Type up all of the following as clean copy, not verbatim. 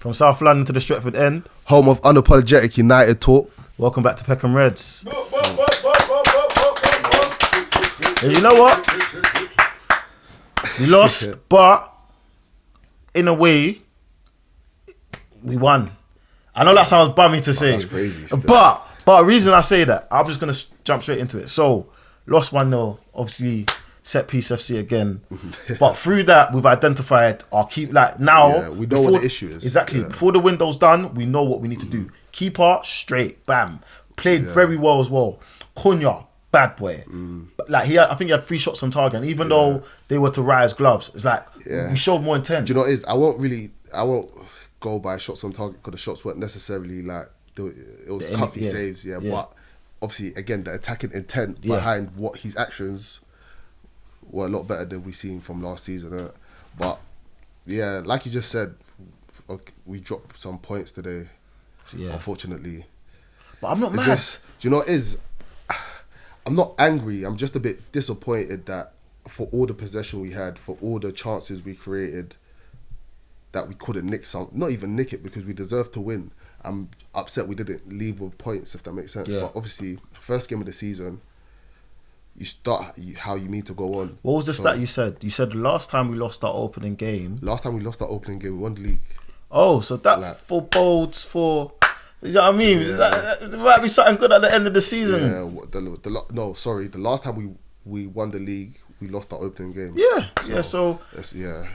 From South London to the Stretford End. Home of unapologetic United talk. Welcome back to Peckham Reds. And you know what? We lost, but in a way, we won. I know that sounds bummy to say. That's crazy still. But the reason I say that, I'm just going to jump straight into it. So, lost 1-0, obviously, set piece FC again. But through that, we've identified our keep. Like now, Yeah, we know what the issue is. Exactly. Yeah. Before the window's done, we know what we need to do. Keeper, straight, bam. Played very well as well. Cunha, bad boy. Like I think he had 3 shots on target. And even though they were to Raya's gloves, it's like we showed more intent. Do you know what it is? I won't go by shots on target because the shots weren't necessarily like it was comfy saves. Yeah, but obviously again the attacking intent behind what his actions were a lot better than we seen from last season. But yeah, like you just said, we dropped some points today. Yeah. Unfortunately. But I'm not mad. Do you know what it is? I'm not angry. I'm just a bit disappointed that for all the possession we had, for all the chances we created, that we couldn't nick some. Not even nick it because we deserved to win. I'm upset we didn't leave with points, if that makes sense. Yeah. But obviously, first game of the season, you start how you mean to go on. What was the stat you said? You said the last time we lost our opening game. Last time we lost our opening game, we won the league. Oh, so that forebodes for. You know what I mean? Yeah. There might be something good at the end of the season. Yeah. The last time we won the league, we lost our opening game. Yeah. So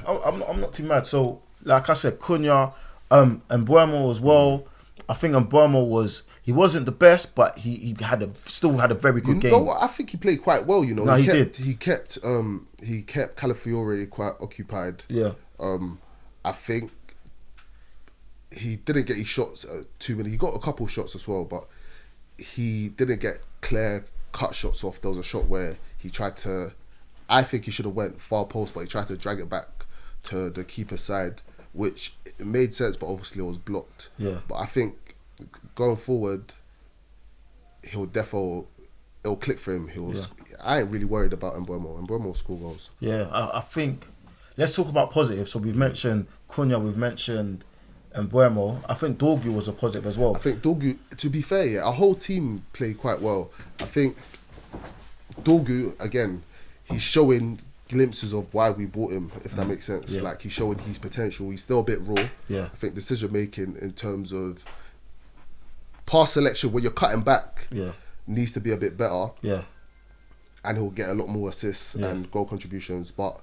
I'm not too mad. So like I said, Cunha, and Mbeumo as well. I think Mbeumo he wasn't the best, but he still had a very good game. No, I think he played quite well. You know, he did. He kept Calafiore quite occupied. Yeah. I think he didn't get his shots too many. He got a couple shots as well, but he didn't get clear cut shots off. There was a shot where he tried to. I think he should have went far post, but he tried to drag it back to the keeper's side, which it made sense, but obviously it was blocked. Yeah. But I think going forward, it'll click for him. I ain't really worried about Mbeumo. Mbeumo will score goals. Yeah, I think let's talk about positives. So we've mentioned Cunha, we've mentioned Mbeumo. I think Dorgu was a positive as well. I think Dorgu, to be fair, our whole team played quite well. I think Dorgu, again, he's showing glimpses of why we bought him, if that makes sense. Yeah. Like, he's showing his potential. He's still a bit raw. Yeah. I think decision making in terms of pass selection, when you're cutting back, needs to be a bit better. Yeah. And he'll get a lot more assists and goal contributions. But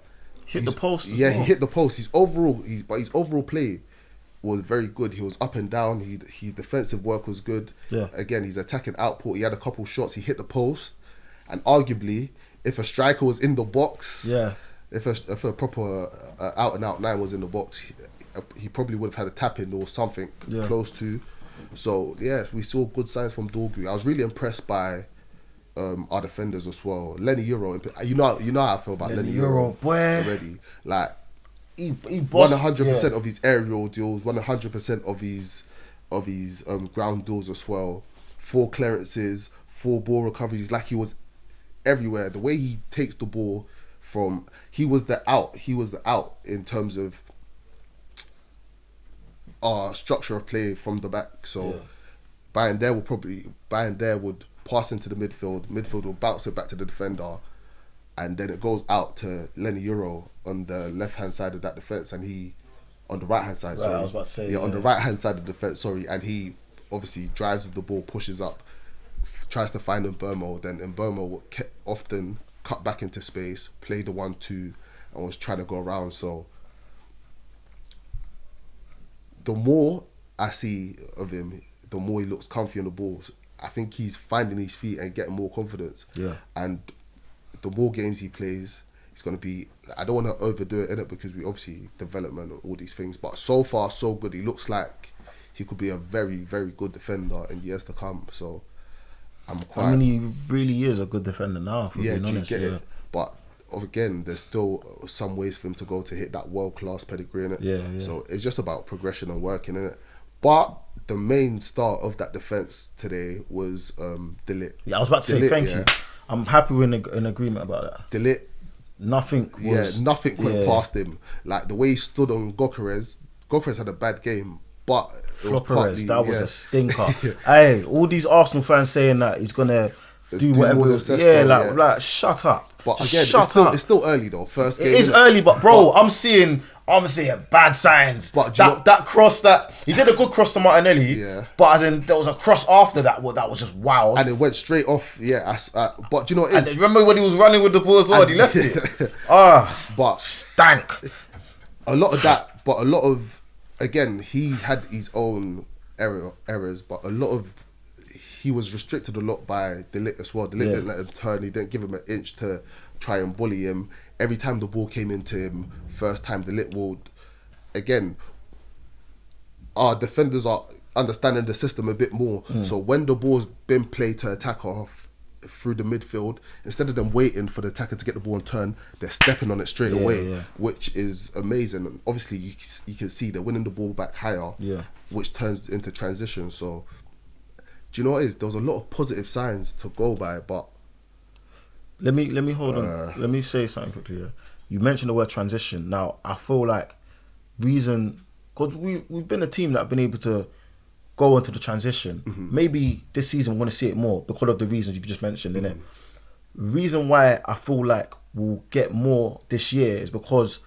hit the post. He hit the post. His overall play was very good. He was up and down. His defensive work was good. Yeah. Again, his attacking output. He had a couple shots. He hit the post, and arguably, if a striker was in the box, if a proper out and out 9 was in the box, he probably would have had a tap in or something close to. So yeah, we saw good signs from Dorgu. I was really impressed by our defenders as well. Lenny Euro, you know how I feel about Lenny Euro boy. Already. Like, he won 100% of his aerial deals, 100% of his ground deals as well. 4 clearances, 4 ball recoveries. Like, he was everywhere. The way he takes the ball he was the out in terms of our structure of play from the back. So Bayern there would pass into the midfield will bounce it back to the defender, and then it goes out to Lenny Euro on the left hand side of that defence, and he on the right hand side. Right, I was about to say on the right hand side of the defence. And he obviously drives with the ball, pushes up, tries to find Mbeumo. Then Mbeumo will often cut back into space, play the 1-2, and was trying to go around. So the more I see of him, the more he looks comfy on the ball. I think he's finding his feet and getting more confidence. Yeah. And the more games he plays, it's going to be... I don't want to overdo it, innit, because we obviously development and all these things. But so far, so good. He looks like he could be a very, very good defender in years to come. So I'm quite... I mean, he really is a good defender now, if we're being honest. It? But again, there's still some ways for him to go to hit that world-class pedigree, innit? Yeah. So it's just about progression and working, innit? But the main star of that defence today was De Ligt. Yeah, I was about to say thank you. I'm happy we're in agreement about that. De Ligt. Nothing went past him. Like, the way he stood on Gokeres had a bad game, but Flopperez, that was a stinker. Hey, all these Arsenal fans saying that he's gonna do whatever. Like shut up. But again, it's still early though. First game. It is early, but bro, I'm seeing bad signs. But that cross he did a good cross to Martinelli. Yeah. But as in there was a cross after that was just wow. And it went straight off. Yeah. But do you know what it is? And remember when he was running with the ball as well? He left it. But stank. A lot of that. But a lot of again, he had his own errors. But a lot of he was restricted a lot by De Ligt as well. De Ligt didn't let him turn. He didn't give him an inch to try and bully him. Every time the ball came into him, first time De Ligt would, again, our defenders are understanding the system a bit more. So when the ball's been played to attack off through the midfield, instead of them waiting for the attacker to get the ball and turn, they're stepping on it straight away, which is amazing. And obviously, you can see they're winning the ball back higher, which turns into transition. So, do you know what it is? There was a lot of positive signs to go by, but let me hold on. Let me say something quickly. Yeah? You mentioned the word transition. Now I feel like because we've been a team that have been able to go into the transition. Maybe this season we're going to see it more because of the reasons you've just mentioned. Innit? Reason why I feel like we'll get more this year is because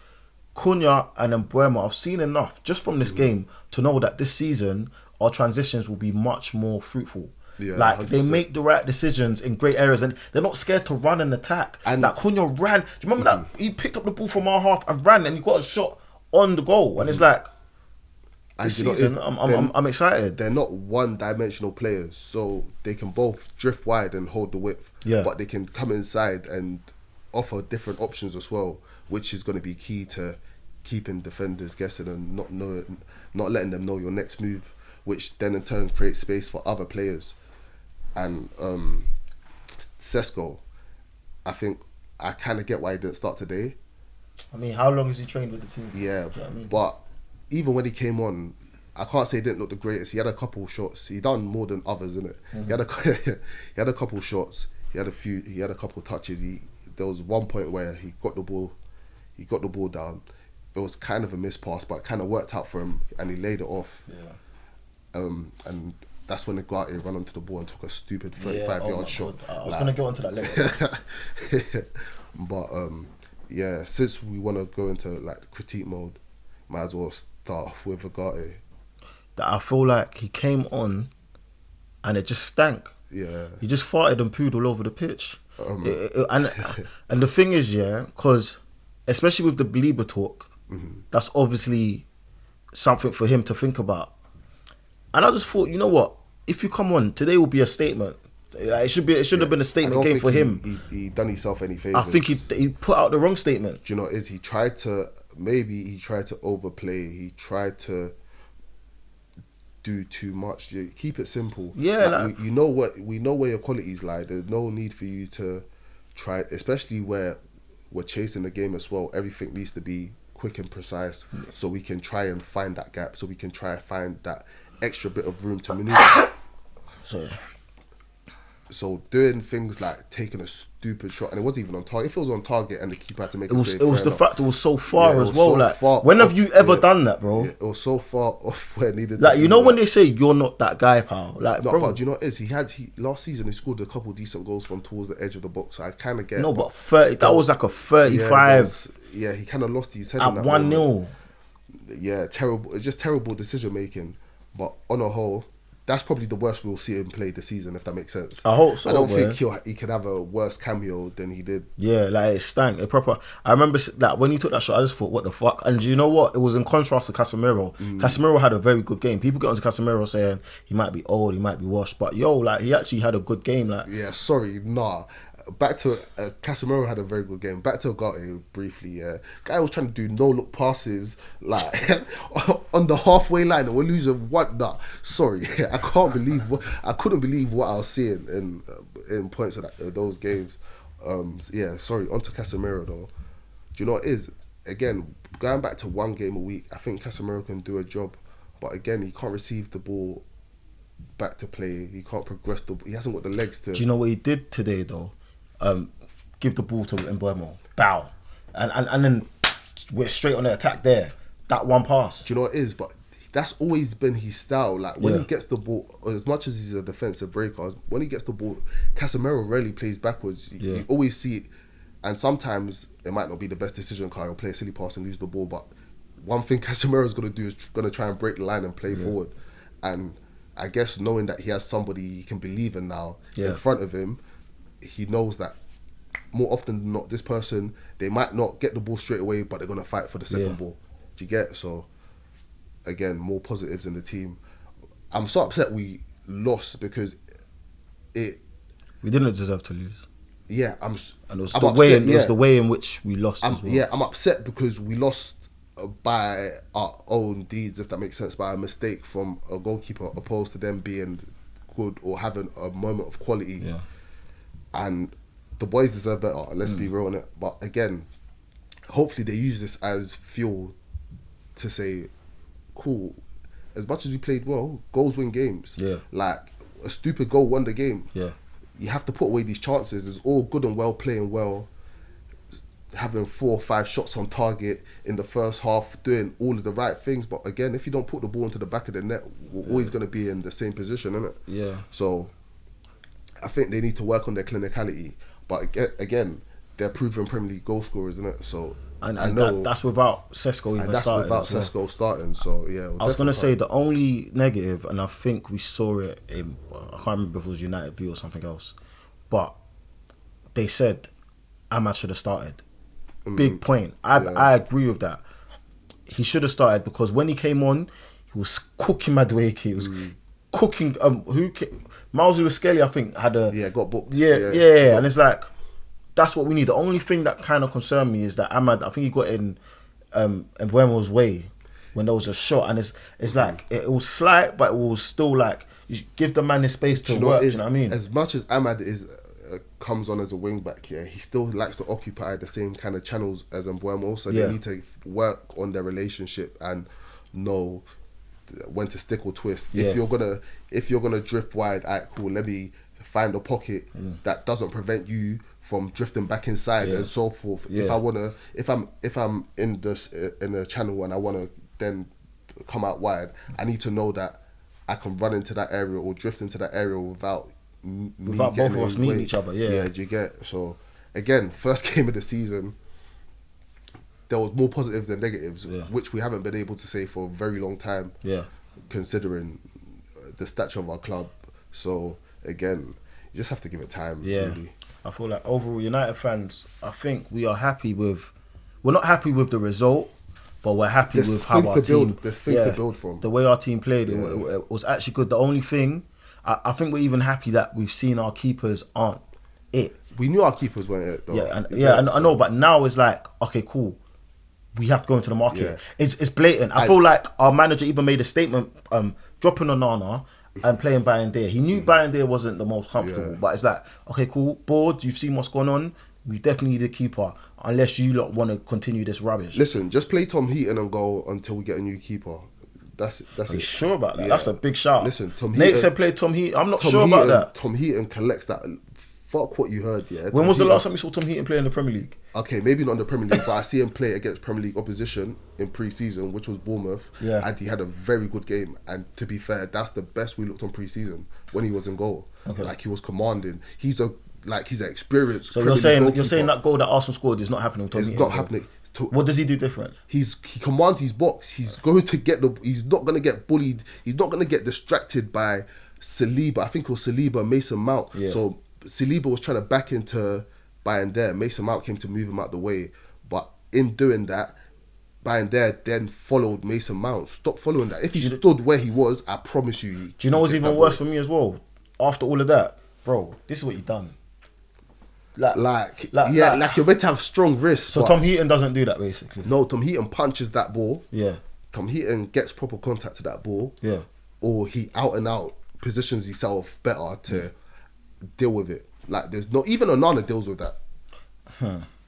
Cunha and Mbeumo, I've seen enough just from this game to know that this season our transitions will be much more fruitful. Yeah, like 100%. They make the right decisions in great areas and they're not scared to run and attack. And like Cunha ran. Do you remember that? He picked up the ball from our half and ran and he got a shot on the goal. And it's like, this season, I'm excited. They're not one-dimensional players, so they can both drift wide and hold the width. Yeah. But they can come inside and offer different options as well, which is going to be key to keeping defenders guessing and not letting them know your next move, which then in turn creates space for other players. And Sesko, I think I kind of get why he didn't start today. I mean, how long has he trained with the team? Yeah, you know what I mean? But even when he came on, I can't say he didn't look the greatest. He had a couple shots. He done more than others, innit? He had a couple shots. He had a couple touches. There was one point where he got the ball down. It was kind of a missed pass, but it kind of worked out for him, and he laid it off. Yeah. And that's when Ugarte ran onto the ball and took a stupid 35-yard shot. I was going to go into that later. But since we want to go into like critique mode, might as well start off with Ugarte. That I feel like he came on and it just stank. Yeah. He just farted and pooed all over the pitch. And the thing is, because especially with the Belieber talk, that's obviously something for him to think about. And I just thought, you know what? If you come on, today will be a statement. It should have been a statement game for him. He done himself any favours. I think he put out the wrong statement. Do you know what it is? He tried to overplay. He tried to do too much. Keep it simple. Yeah, we know where your qualities lie. There's no need for you to try, especially where we're chasing the game as well. Everything needs to be quick and precise, so we can try and find that gap. So we can try and find that extra bit of room to maneuver. So doing things like taking a stupid shot, and it wasn't even on target. If it was on target and the keeper had to make a save, it was the fact it was so far as well. Like, when have you ever done that, bro? It was so far off where it needed. Like, you know when they say you're not that guy, pal. Like, bro, but do you know what it is? He last season he scored a couple decent goals from towards the edge of the box. So I kind of get. No, but 30. That was like a 35. Yeah, he kind of lost his head at 1-0. Yeah, terrible. It's just terrible decision making. But on a whole, that's probably the worst we'll see him play this season, if that makes sense. I hope so. I don't think he could have a worse cameo than he did. Yeah, like it stank. I remember that when he took that shot, I just thought, what the fuck? And you know what? It was in contrast to Casemiro. Casemiro had a very good game. People get onto Casemiro saying he might be old, he might be washed, but he actually had a good game. Like, yeah, sorry, nah. Back to Casemiro had a very good game. Back to Ugarte briefly. Yeah, guy was trying to do no look passes like on the halfway line, and we're losing one. Nah, sorry, I couldn't believe what I was seeing in points of those games. Sorry. On to Casemiro though. Do you know what it is? Again, going back to one game a week, I think Casemiro can do a job, but again, he can't receive the ball back to play. He can't progress he hasn't got the legs to. Do you know what he did today though? Give the ball to Mbeumo, bow, and then we're straight on the attack there. That one pass. Do you know what it is? But that's always been his style. Like when he gets the ball, as much as he's a defensive breaker, when he gets the ball, Casemiro rarely plays backwards. You always see it, and sometimes it might not be the best decision. He'll play a silly pass and lose the ball, but one thing Casemiro's going to do is going to try and break the line and play forward. And I guess knowing that he has somebody he can believe in now in front of him, he knows that more often than not, this person, they might not get the ball straight away, but they're going to fight for the second ball. Do you get? So, again, more positives in the team. I'm so upset we lost because we didn't deserve to lose. Yeah, and it was the way in which we lost as well. Yeah, I'm upset because we lost by our own deeds, if that makes sense, by a mistake from a goalkeeper, opposed to them being good or having a moment of quality. Yeah. And the boys deserve better, let's be real on it. But again, hopefully they use this as fuel to say, cool, as much as we played well, goals win games. Yeah. Like, a stupid goal won the game. Yeah. You have to put away these chances. It's all good and well playing well, having 4 or 5 shots on target in the first half, doing all of the right things. But again, if you don't put the ball into the back of the net, we're always going to be in the same position, isn't it? Yeah. So I think they need to work on their clinicality. But again, they're proven Premier League goal scorers, isn't it? So and I know that's without Sesko even starting. That's without Sesko starting. So yeah, I was going to say the only negative, and I think we saw it in, I can't remember if it was United V or something else, but they said Ahmad should have started. Big point. I agree with that. He should have started because when he came on, he was cooking Madueke. He was cooking. Miles Lewis-Skelly, I think, had a got booked. Yeah, and it's like that's what we need. The only thing that kind of concerned me is that Ahmad, I think he got in Mbeumo's way when there was a shot, and it's like it was slight, but it was still like you give the man his space to work. You know what I mean? As much as Ahmad comes on as a wing back, he still likes to occupy the same kind of channels as Mbeumo, so they need to work on their relationship and know when to stick or twist. If you're gonna drift wide, alright, cool, let me find a pocket that doesn't prevent you from drifting back inside and so forth. If I'm in a channel and I wanna then come out wide, I need to know that I can run into that area or drift into that area without both of us meeting each other. Do you get? So again, first game of the season, there was more positives than negatives, which we haven't been able to say for a very long time. Yeah, considering the stature of our club. So again, you just have to give it time. Yeah, really. I feel like overall United fans, I think we are happy with. We're not happy with the result, but we're happy with how our team. There's things to build from. The way our team played, it was actually good. The only thing, I think we're even happy that we've seen our keepers aren't it. We knew our keepers weren't it, though. I know, but now it's like, okay, cool. We have to go into the market. Yeah. It's blatant. I feel like our manager even made a statement, dropping Onana and playing Bayern. He knew Bayern wasn't the most comfortable, but it's like, okay, cool, board, you've seen what's going on. We definitely need a keeper, unless you lot want to continue this rubbish. Listen, just play Tom Heaton and go until we get a new keeper. That's Are you sure about that? Yeah. That's a big shout. Listen, Nate said play Tom Heaton. I'm not sure about that. Tom Heaton collects that. Fuck what you heard, yeah. When was the last time you saw Tom Heaton play in the Premier League? Okay, maybe not in the Premier League, but I see him play against Premier League opposition in pre-season, which was Bournemouth. Yeah. And he had a very good game. And to be fair, that's the best we looked on pre-season when he was in goal. Okay. Like, he was commanding. He's an experienced. So you're saying that goal that Arsenal scored is not happening with Tom Heaton? It's not happening. What does he do different? He commands his box. He's going to get he's not going to get bullied. He's not going to get distracted by Saliba. I think it was Saliba, Mason Mount. Yeah. So Saliba was trying to back into Bayern. Mason Mount came to move him out the way. But in doing that, Bayern then followed Mason Mount. Stop following that. If he stood where he was, I promise you. Do you know what's even worse for me as well? After all of that, bro, this is what you done. Like you're meant to have strong wrists. So Tom Heaton doesn't do that, basically. No, Tom Heaton punches that ball. Yeah. Tom Heaton gets proper contact to that ball. Yeah. Or he out and out positions himself better to deal with it. Like, there's not even Onana deals with that.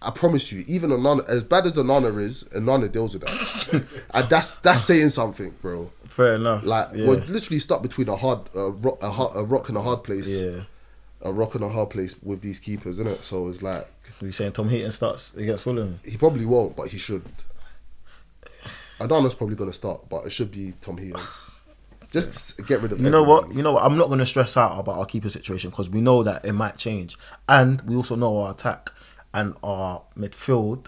I promise you, even Onana, as bad as Onana is, Onana deals with that. And that's saying something, bro. Fair enough. Like, we're literally stuck between a rock and a hard place. Yeah. A rock and a hard place with these keepers, isn't it? So it's like... Are you saying Tom Heaton starts against Fulham? He probably won't, but he should. Adana's probably going to start, but it should be Tom Heaton. Just get rid of. You know what? I'm not going to stress out about our keeper situation because we know that it might change, and we also know our attack and our midfield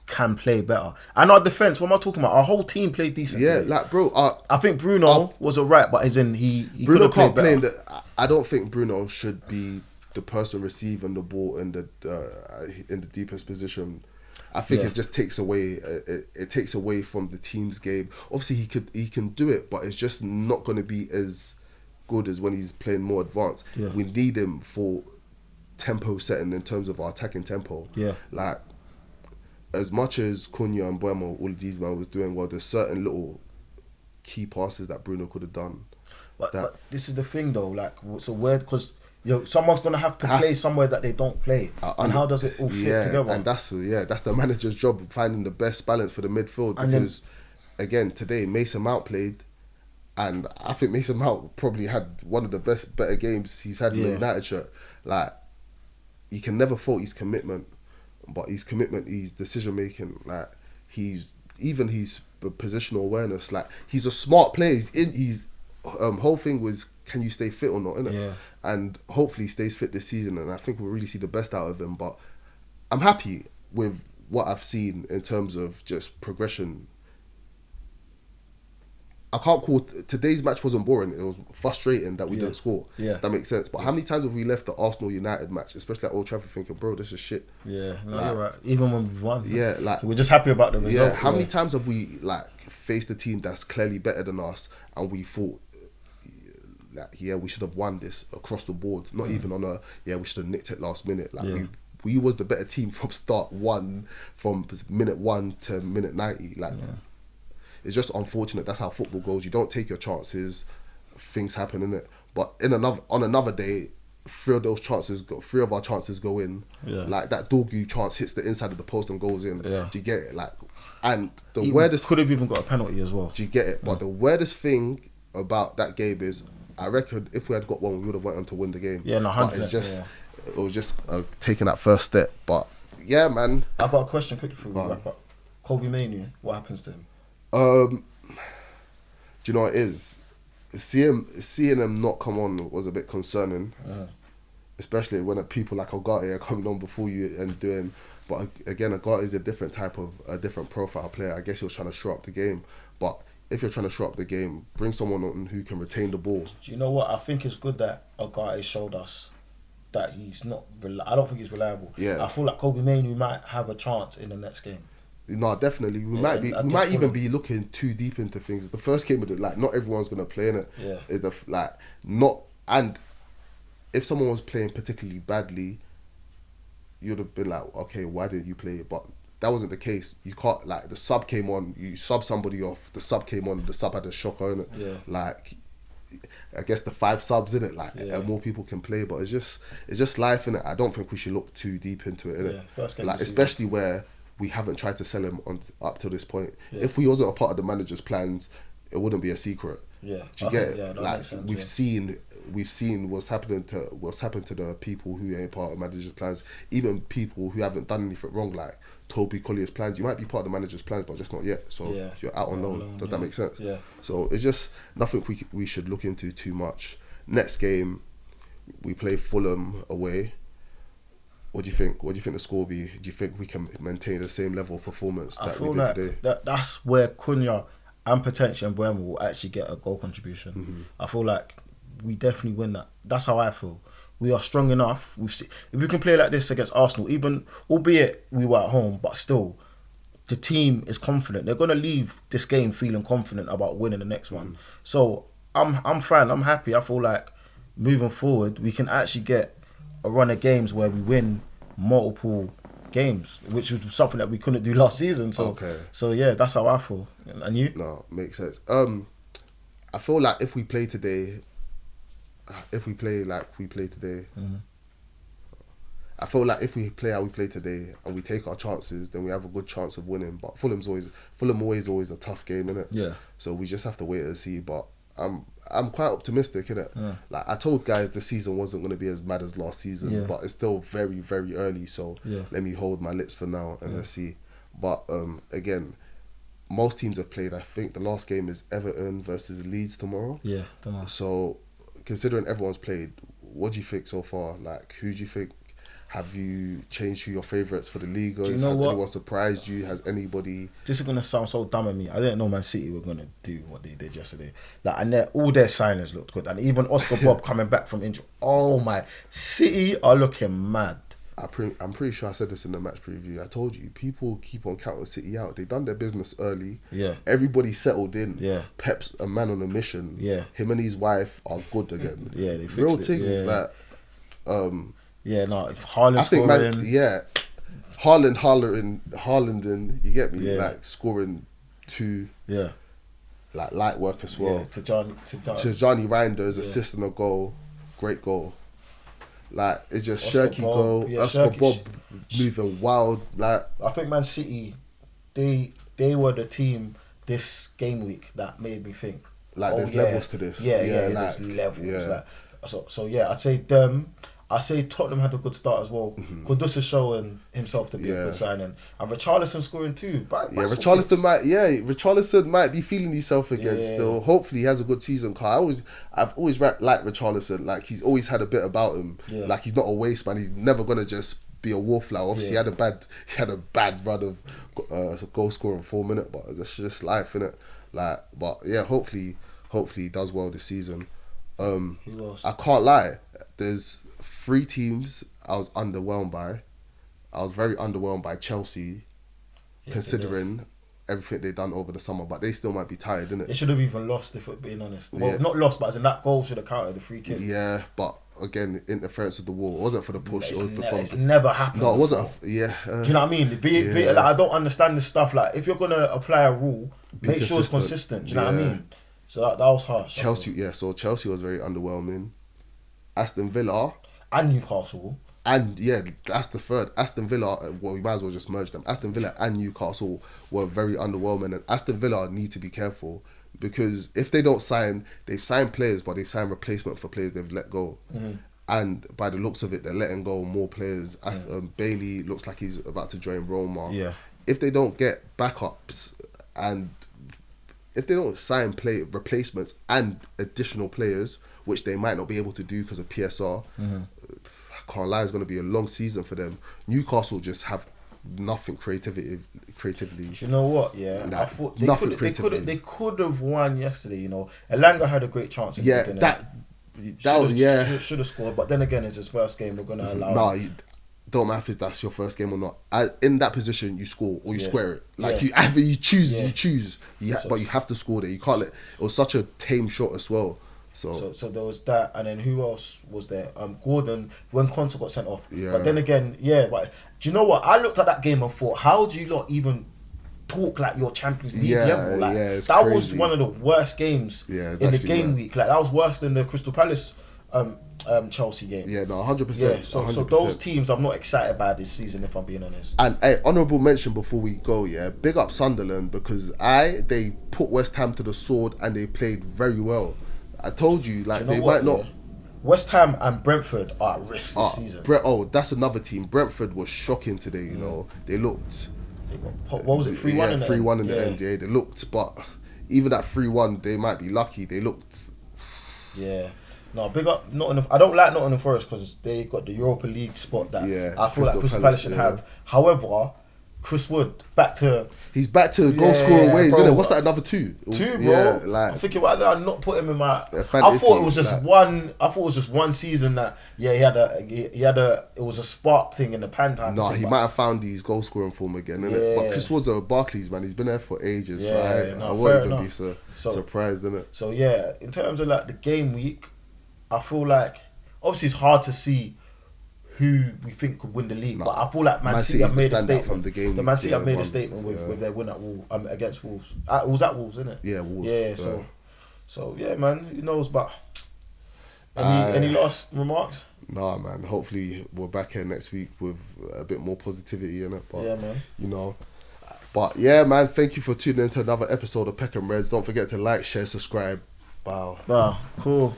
can play better. And our defense. What am I talking about? Our whole team played decent. Yeah, today. like bro, I think Bruno was alright, but he Bruno could have can't played play. better. I don't think Bruno should be the person receiving the ball in the deepest position. I think it just takes away. It takes away from the team's game. Obviously, he can do it, but it's just not going to be as good as when he's playing more advanced. Yeah. We need him for tempo setting in terms of our attacking tempo. Yeah. Like as much as Cunha and Mbeumo, all of these men was doing well, there's certain little key passes that Bruno could have done. But this is the thing though. Like, so where because. Someone's gonna have to play somewhere that they don't play, and how does it all fit together? And that's the manager's job, finding the best balance for the midfield. Because again, today Mason Mount played, and I think Mason Mount probably had one of the better games he's had in the United shirt. Like, you can never fault his commitment, but his decision making, like his positional awareness, like he's a smart player. His whole thing was, can you stay fit or not, innit? Yeah. And hopefully he stays fit this season, and I think we'll really see the best out of him. But I'm happy with what I've seen in terms of just progression. I can't call today's match wasn't boring. It was frustrating that we didn't score. Yeah, that makes sense. But how many times have we left the Arsenal United match, especially at Old Trafford, thinking, bro, this is shit? Yeah, no, you're right. Even when we've won, like we're just happy about the result. Yeah, how many times have we faced a team that's clearly better than us, and we thought, we should have won this across the board. Not even on we should have nicked it last minute. We was the better team from start one, from minute 1 to minute 90. It's just unfortunate. That's how football goes. You don't take your chances. Things happen, innit? But on another day, three of our chances go in. Yeah. Like that Dorgu chance hits the inside of the post and goes in. Yeah. Do you get it? And the weirdest could have even got a penalty as well. Do you get it? But the weirdest thing about that game is, I reckon if we had got one, we would have went on to win the game. Yeah, no, 100%. It was just taking that first step. But yeah, man. I've got a question quickly for you. Wrap up. Kobbie Mainoo, what happens to him? Do you know what it is? Seeing him not come on was a bit concerning, especially when people like Ogate are coming on before you and doing. But again, Ogate is a different profile player. I guess he was trying to shore up the game, but if you're trying to shore up the game, bring someone on who can retain the ball. Do you know what? I think it's good that Ogate showed us that he's not. I don't think he's reliable. Yeah. I feel like Kobbie Mainoo might have a chance in the next game. No, definitely. We might even be looking too deep into things. The first game of it, not everyone's gonna play in it. Yeah. And if someone was playing particularly badly, you'd have been like, okay, why didn't you play it? But that wasn't the case. You can't, the sub came on, you sub somebody off, the sub came on, the sub had a shocker in it. Yeah. I guess the 5 subs in it, and more people can play, but it's just life in it. I don't think we should look too deep into it, innit? First game especially where we haven't tried to sell him up to this point. Yeah. If we wasn't a part of the manager's plans, it wouldn't be a secret. Yeah. Do you get it? Yeah, that makes sense, we've seen what's happened to the people who ain't part of the manager's plans, even people who haven't done anything wrong, like Toby Collier's plans. You might be part of the manager's plans, but just not yet. So you're out on loan. Does that make sense? Yeah. So it's just nothing we should look into too much. Next game, we play Fulham away. What do you think? What do you think the score will be? Do you think we can maintain the same level of performance that we did today? That's where Cunha and potentially Mbeumo will actually get a goal contribution. Mm-hmm. I feel like we definitely win that. That's how I feel. We are strong enough. If we can play like this against Arsenal, even albeit we were at home, but still, the team is confident. They're gonna leave this game feeling confident about winning the next one. So I'm fine. I'm happy. I feel like moving forward, we can actually get a run of games where we win multiple games, which was something that we couldn't do last season. So yeah, that's how I feel. And you? No, makes sense. I feel like if we play today, I feel like if we play how we play today and we take our chances, then we have a good chance of winning. But Fulham always a tough game, innit? Yeah. So we just have to wait and see. But I'm quite optimistic, innit? Yeah. I told guys the season wasn't going to be as mad as last season, but it's still very, very early. So let me hold my lips for now and let's see. But again, most teams have played. I think the last game is Everton versus Leeds tomorrow. Yeah, don't know. So, considering everyone's played, what do you think so far? Like, who do you think? Have you changed who your favourites for the league? Has anyone surprised you? Has anybody... This is going to sound so dumb at me. I didn't know Man City were going to do what they did yesterday. Like, and all their signings looked good. And even Oscar Bob coming back from injury. Oh my... City are looking mad. I'm pretty sure I said this in the match preview. I told you, people keep on counting City out. They done their business early. Yeah. Everybody settled in. Yeah. Pep's a man on a mission. Yeah. Him and his wife are good again. Yeah, they fixed Real it. things like... yeah, no, if Haaland scoring... Haaland in, you get me? Yeah. Like, scoring 2... Yeah. Like, light work as well. Yeah, to Johnny Reinders, assist and a goal. Great goal. Like, it's just Oscar Shirky Bob, goal. yeah, Oscar Shirky- Bob moving wild. Like, I think Man City, they were the team this game week that made me think. Like, there's levels to this. Yeah, Yeah, there's like, levels. yeah. Like, so yeah, I'd say them. I say Tottenham had a good start as well. Kudus is showing himself to be a good signing, and Richarlison scoring too. Richarlison might be feeling himself again still. Hopefully, he has a good season. Cause I've always liked Richarlison. Like, he's always had a bit about him. Yeah. Like, he's not a waste man. He's never gonna just be a wallflower. Obviously, he had a bad run of goal scoring 4 minutes, but that's just life, innit? Like, but yeah, hopefully he does well this season. Who else? I can't lie. There's 3 teams I was underwhelmed by. I was very underwhelmed by Chelsea, considering everything they've done over the summer. But they still might be tired, innit? They should have even lost, if we're being honest. Well, not lost, but as in that goal should have counted the free kick. Yeah, but again, interference with the wall. It wasn't for the push. It's never happened. No, it wasn't. Do you know what I mean? Like, I don't understand this stuff. Like, if you're gonna apply a rule, make sure it's consistent. Do you know what I mean? So that was harsh. Chelsea, so Chelsea was very underwhelming. Aston Villa and Newcastle. And yeah, that's the third. Aston Villa, well, we might as well just merge them. Aston Villa and Newcastle were very underwhelming, and Aston Villa need to be careful, because if they don't sign, they've signed players, but they've signed replacement for players they've let go. And by the looks of it, they're letting go more players. Bailey looks like he's about to join Roma. Yeah. If they don't get backups, and if they don't sign replacements and additional players, which they might not be able to do because of PSR, I can't lie, it's going to be a long season for them. Newcastle just have nothing creatively. Do you know what? Yeah, Nah, I thought they could have won yesterday. You know, Elanga had a great chance. In the beginning. that should have scored, but then again, it's his first game. They're going to allow. Don't matter if that's your first game or not. In that position, you score or you square it. Like, you choose. But you have to score there. You can't let. It was such a tame shot as well. So there was that, and then who else was there? Gordon, when Conte got sent off. Yeah. But then again, but do you know what? I looked at that game and thought, how do you lot even talk like your Champions League level? Like, it's that crazy. Was one of the worst games in the game week. Like, that was worse than the Crystal Palace Chelsea game. Yeah, no, 100%. Yeah, so those teams I'm not excited by this season, if I'm being honest. And honourable mention before we go, big up Sunderland, because they put West Ham to the sword and they played very well. I told you, like, they might not. West Ham and Brentford are at risk this season. That's another team. Brentford was shocking today. You know, they looked. They got, what was it? 3-1. 3-1 in the end. Yeah, they looked, but even at 3-1, they might be lucky. They looked. Yeah. No, big up Nottingham. I don't like Nottingham Forest because they got the Europa League spot that I feel like Crystal Palace should have. However, Chris Wood he's back to goal scoring ways, isn't it? What's that, another 2? 2, bro. Yeah, like, I'm thinking, why did I not put him in my fantasy? I thought it was just one. I thought it was just one season that he had a. It was a spark thing in the pan time. No, he might have found his goal scoring form again, innit? But Chris Wood's a Barclays man. He's been there for ages. I won't even be surprised, innit? So yeah, in terms of like the game week, I feel like obviously it's hard to see who we think could win the league, but I feel like Man City have made a statement from the game. The Man City have made a statement with their win at against Wolves. It was at Wolves, isn't it? Yeah, Wolves. Yeah, so yeah, man. Who knows? But any last remarks? Nah, man. Hopefully we're back here next week with a bit more positivity in it. But yeah, man. You know. But yeah, man. Thank you for tuning in to another episode of Peckham Reds. Don't forget to like, share, subscribe. Wow. Cool.